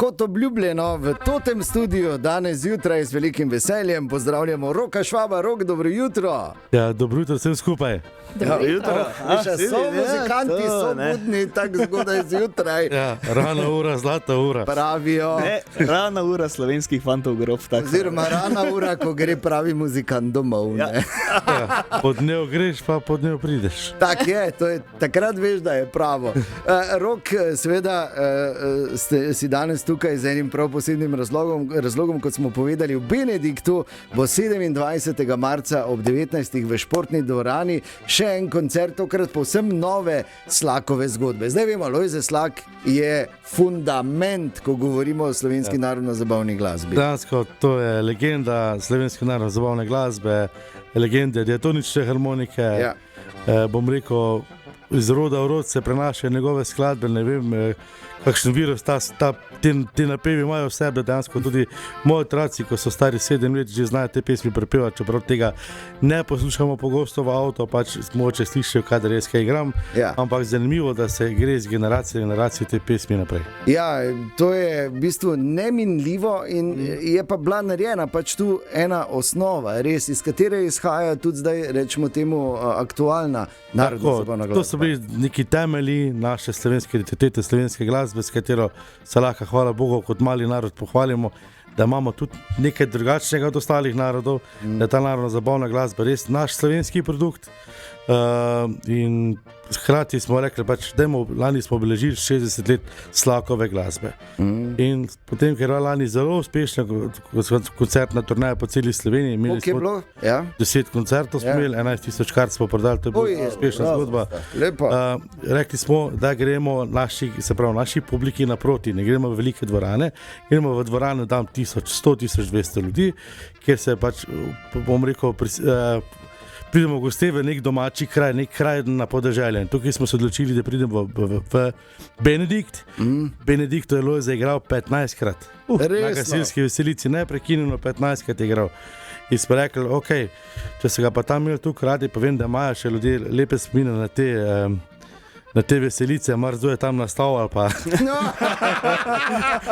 Kot obljubljeno v Totem studiu danes zjutraj z velikim veseljem pozdravljamo Roka Švaba. Rok, dobro jutro. Ja, dobro jutro vsem skupaj. Dobro jutro. So muzikanti, so budni tako zgodaj zjutraj. Ja, rana ura, zlata ura. Pravijo. Ne, rana ura slovenskih fantov grof. Oziroma rana ura, ko gre pravi muzikant domov. Ja. Ja, po dnevu greš, pa po dnevu prideš. Tak je, to je, takrat veš, da je pravo. Rok, seveda ste si danes tukaj z enim prav posebnim razlogom, kot smo povedali, v Benediktu bo 27. marca ob 19. v športni dvorani še en koncert, tokrat povsem nove Slakove zgodbe. Zdaj vemo, Lojze Slak je fundament, ko govorimo o slovenski narodno-zabavni glasbi. Dansko, to je legenda slovenske narodno-zabavne glasbe, legende diatonične harmonike. Ja. Bom rekel, iz roda v rod se prenašajo njegove skladbe, ne vem, kakšen virus ti napevi imajo v sebi, dejansko tudi moji otroci, ko so stari 7 let, že znajo te pesmi prepevati, čeprav tega ne poslušamo pogosto v avto, pač mogoče slišijo, kadar res kaj igram, ampak zanimivo, da se gre z generacije v generacije te pesmi naprej. Ja, to je v bistvu neminljivo in je pa bila narejena pač tu ena osnova, res, iz katere izhaja tudi zdaj, rečemo temu, aktualna narodno-zabavna glasba. To so bili neki temelji naše slovenske identitete, slovenske glasbe, s katero se lahko, hvala Bogu, kot mali narod pohvalimo, da imamo tudi nekaj drugačnega od ostalih narodov, da je ta narodno-zabavna glasba res naš slovenski produkt. In hkrati smo rekli, pač, lani smo obeležili 60 let Slakove glasbe. In potem, ker je lani zelo uspešna koncertna turneja po celi Sloveniji, imeli smo 10 koncertov, smo imeli 11,000 kart smo prodali, to je bila uspešna zgodba. Rekli smo, da gremo naši publiki naproti, ne gremo v velike dvorane, gremo v dvorane, dam 100-200 ljudi, kjer se pač, bom rekel, pridemo v goste v nek domači kraj, nek kraj na podeželju. Tukaj smo se odločili, da pridemo v Benedikt. Benedikto je Lojze igral 15krat. Na gasilski veselici neprekinjeno 15krat je igral. In smo rekli, ok, če se ga pa tam imeli tukaj radi, pa vem, da imajo še ljudje lepe spomine na te veselice, mar zdaj je tam nastal ali pa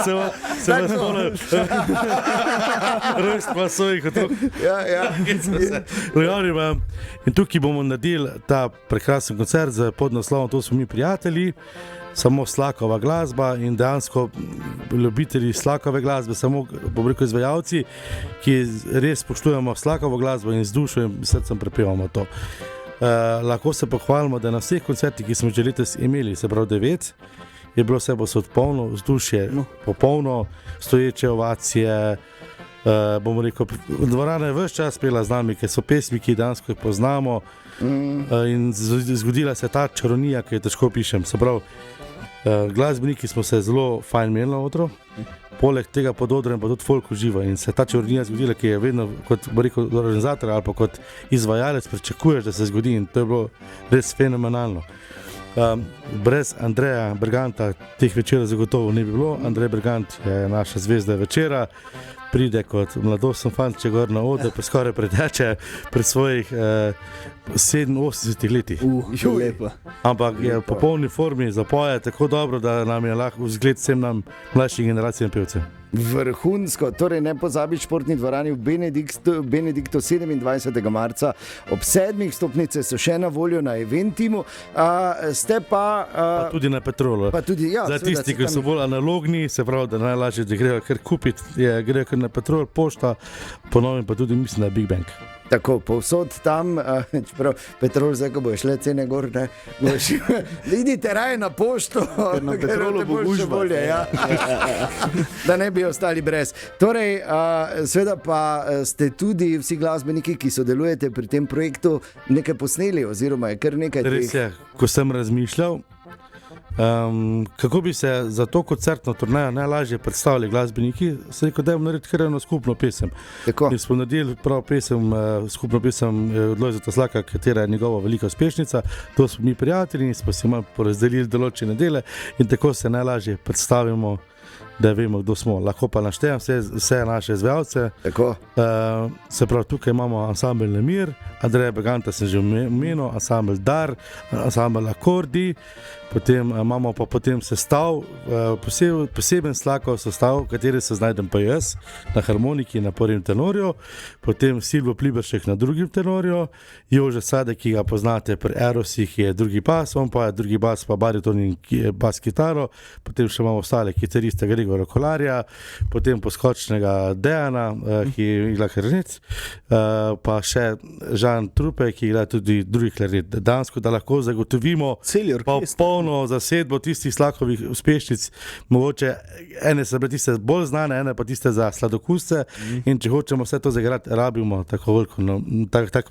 se vas spomnil rojst pa svojih otrok. In tukaj bomo naredili ta prekrasen koncert z podnaslovom To smo mi prijatelji, samo Slakova glasba in dejansko ljubitelji Slakove glasbe, samo, bom rekel, izvajalci, ki res spoštujemo Slakovo glasbo in z dušo in srcem prepevamo to. Lahko se pohvalimo, da na vseh koncertih, ki smo že letos imeli, se pravi 9, je bilo vse posod polno, vzdušje popolno, stoječe ovacije, bomo rekel, dvorana je ves čas pela z nami, ker so pesmi, ki dejansko jih poznamo, in zgodila se ta čarovnija, ki jo težko pišem. Se pravi, glasbeniki smo se zelo fajn imeli na odru, poleg tega pod odrem pa tudi folk uživa in se ta čarovnija zgodila, ki je vedno kot, bo rekel, organizator ali pa kot izvajalec pričakuješ, da se zgodi, in to je bilo res fenomenalno. Brez Andreja Berganta teh večera zagotovo ne bi bilo. Andrej Bergant je naša zvezda večera, pride kot mladosten fantče gor na oder, pa skoraj preteče pred svojih 87 letih. Lepo. Ampak je v popolni formi, zapoje tako dobro, da nam je lahko vzgled vsem nam mlajšim generacijam pevcem. Vrhunsko, torej ne pozabi športni dvorani v Benediktu 27. marca ob 7. stopnice so še na voljo na Eventimu, ste pa tudi na Petrolu. Za tisti, ki so bolj analogni, se pravi, da najlažje, da grejo kar kupiti, grejo kar na Petrol, pošta, ponovim pa tudi mislim na Big Bang. Tako, povsod tam, čeprav Petrol, zdaj, ko bojo šle cene gor, ne, idite raje na pošto, ker na Petrolu bo gužva. Da ne bi ostali brez. Torej, seveda pa ste tudi vsi glasbeniki, ki sodelujete pri tem projektu, nekaj posneli, oziroma je kar nekaj teh. Res je, ko sem razmišljal, kako bi se za to koncertno turnejo najlažje predstavili glasbeniki, se rekel, da je narediti kar eno skupno pesem. In smo naredili prav skupno pesem od Lojzeta Slaka, katera je njegova velika uspešnica, To smo mi prijatelji in smo si malo porazdelili določene dele in tako se najlažje predstavimo da vemo, kdo smo. Lahko pa naštejem vse naše izvajalce. Se pravi, tukaj imamo ansambel Nemir, Andreja Beganta sem že omenil, ansambel Dar, ansambel Akordi, potem imamo pa potem sestav, poseben Slakov sestav, v kateri se znajdem pa jaz na harmoniki na prvem tenorju, potem Silvo Pliberšek na drugem tenorju, Jože Sadek, ki ga poznate pri Erosih, je drugi bas, on pa je drugi bas, pa bariton in bas kitaro, potem še imamo ostale kitariste Gregora Kolarja, potem poskočnega Dejana, ki igra klarinet, pa še Žan Trupe, ki igra tudi drugi klarinet. Dansko, da lahko zagotovimo polno zasedbo tistih Slakovih uspešnic, mogoče ene so bile tiste bolj znane, ene pa tiste za sladokusce, in če hočemo vse to zaigrati, rabimo tak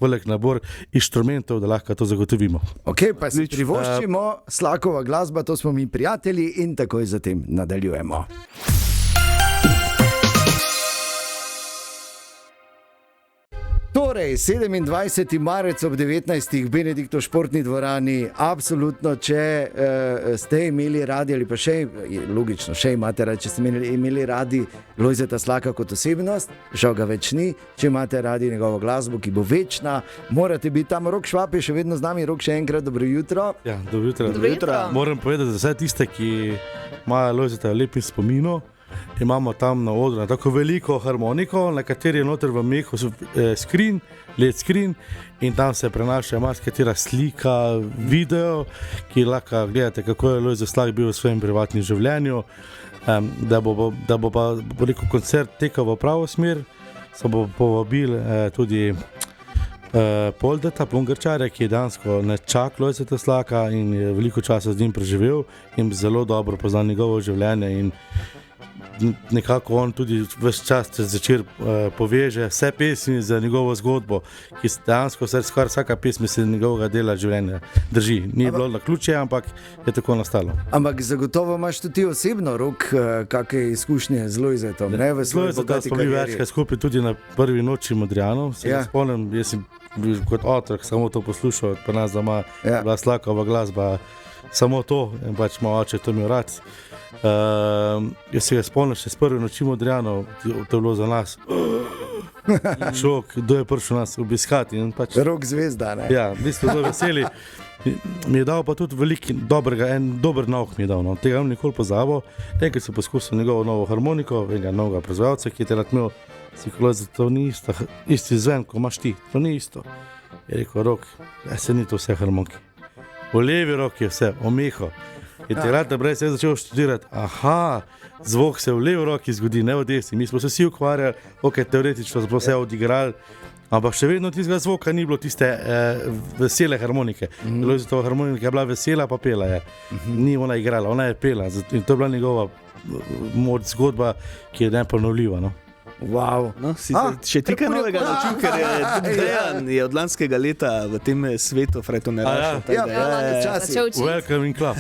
velik nabor inštrumentov, da lahko to zagotovimo. Ok, pa si privoščimo Slakova glasba, to smo mi prijatelji in takoj zatem nadaljujemo. Torej, 27. marec ob 19. Benediktov športni dvorani, absolutno, če ste imeli radi ali pa še, logično, še imate radi, če ste imeli radi Lojzeta Slaka kot osebnost, žal ga več ni, če imate radi njegovo glasbo, ki bo večna, morate biti tam. Rok Švab je še vedno z nami. Rok, še enkrat, dobro jutro. Ja, dobro jutro. Moram povedati, da vse tiste, ki imajo Lojzeta lepih spominov, imamo tam na odru na tako veliko harmoniko, na kateri je noter v mehu screen, LED screen, in tam se prenaša marsikatera slika, video, ki lahko gledate, kako je Lojze Slak bil v svojem privatnem življenju. Da bo pa rekel koncert tekal v pravo smer, se bo povabil tudi Poldeta Pungarčarja, ki je dansko nečak Lojzeta Slaka in je veliko časa z njim preživel in zelo dobro pozna njegovo življenje, in nekako on tudi ves čas začer poveže vse pesmi za njegovo zgodbo, ki dejansko skoraj vsaka pesmi se njegovega dela življenja drži. Ni bilo na ključe, ampak je tako nastalo. Ampak zagotovo imaš tudi osebno, Rok, kakšne izkušnje z Lojzetom? Z Lojzetom smo bili večkrat skupaj tudi na prvi noči Modrijanov. Se spomnim, jaz sem bil kot otrok samo to poslušal, pa nas doma bila Slakova glasba, samo to, in pač moj oče to imel rad. Jaz se ga spomnim še s prvi noči Modrijanov, to je bilo za nas šok, kdo je prišel nas obiskati. Rok zvezda, ne? Ja, v bistvu zelo veseli. Mi je dal pa tudi en dober nauk mi je dal, no. Tega vam nikoli pozabil. Enkrat sem poskusil njegovo novo harmoniko, enega novega proizvajalca, ki je te imel, si rekel, to ni isti zven, ko imaš ti, to ni isto. Je rekel, Rok, se ni to vse harmoniki. V levi roki je vse, o meho. In takrat naprej se je začel študirati, zvok se v levi roki zgodi, ne v desni. Mi smo se vsi ukvarjali, teoretično smo se odigrali, ampak še vedno tistega zvoka ni bilo, tiste vesele harmonike. Lojzetova harmonika je bila vesela, pa pela je. Ni ona igrala, ona je pela. In to je bila njegova zgodba, ki je neponovljiva. Wow. No, še ti kaj novega začel, ker je tudi Dejan je od lanskega leta v tem svetu frajtonerašo. Welcome in club.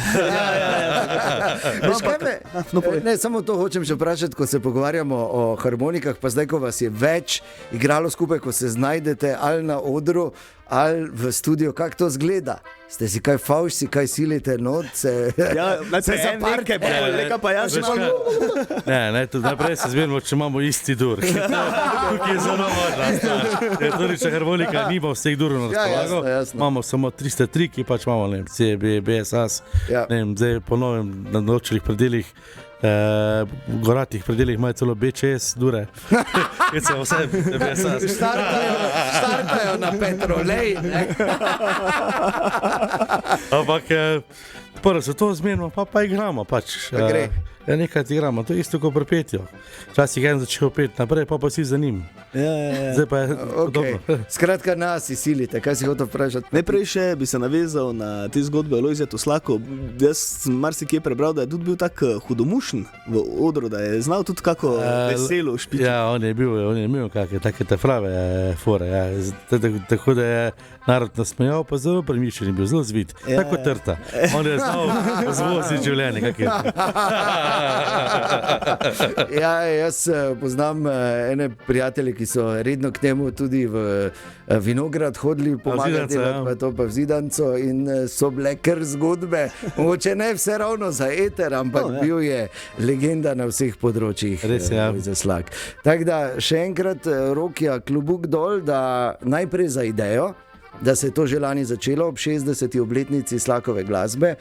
Ne, samo to hočem še vprašati, ko se pogovarjamo o harmonikah, pa zdaj, ko vas je več igralo skupaj, ko se znajdete ali na odru ali v studiu, kako to zgleda? Ste si kaj favš, si kaj silite not, se zaparke, leka pa jaz imam. Ne, tudi naprej se zmerimo, če imamo isti dur. Tukaj je zelo možno. Tudi če harmonika nima vseh durov na razpolago, imamo samo 303, ki pač imamo, ne vem, C, B, B, S, A, ne vem, zdaj po novem na določenih predeljih, v goratih predeljih imajo celo BČS dure. Štartajo na petrolej. Ampak prvo se to zmenimo, pa igramo pač. Nekaj igramo, to je isto kot pri petju. Včasih en začel peti naprej, pa si za njim. Zdaj pa je podobno. Skratka, nas silite, kaj si hotel vprašati? Najprej še bi se navezal na te zgodbe o Lojzetu Slaku. Jaz sem marsikje prebral, da je tudi bil tak hudomušen v odru, da je znal tudi kako veselo špiti. Ja, on je imel kakšne take prave fore. Tako da je narod nasmejal, pa zelo premišljen, bil zelo zvit. Tako trta. On je Zvozi življenje, kak je. Ja, jaz poznam ene prijatelje, ki so redno k temu tudi v Vinograd hodili pomagati, pa to pa v Zidanco in so bile kar zgodbe. Mogoče ne vse ravno za eter, ampak bil je legenda na vseh področjih. Res je, ja. Zaslak. Tako da še enkrat Rokija klobuk dol, da najprej za idejo, da se je to že lani začelo ob 60. obletnici Slakove glasbe.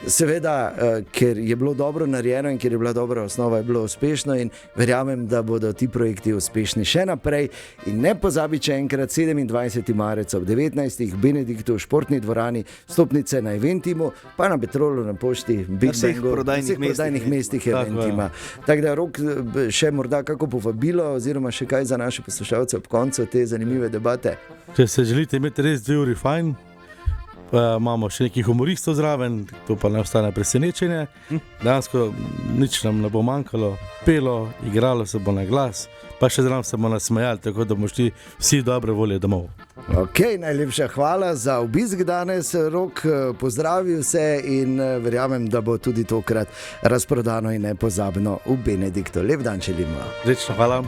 Seveda, ker je bilo dobro narejeno in ker je bila dobra osnova, je bilo uspešno in verjamem, da bodo ti projekti uspešni še naprej. In ne pozabi še enkrat 27. marec ob 19. Benediktu v športni dvorani, stopnice na Eventimu, pa na Petrolu, na pošti, na vseh prodajnih mestih Eventima. Tako da Rok, še morda kako povabilo oziroma še kaj za naše poslušalce ob koncu te zanimive debate. Če se želite imeti res 2 uri fajn, imamo še nekih humoristov zraven, to pa ne ostane presenečenje. Dansko nič nam ne bo manjkalo, pelo, igralo se bo na glas, pa še zraven se bomo nasmejali, tako da bomo šli vsi dobre volje domov. Ok, najlepša hvala za obisk danes, Rok, pozdravi vse in verjamem, da bo tudi tokrat razprodano in nepozabno v Benediktu. Lep dan želimo. Srečno, hvala.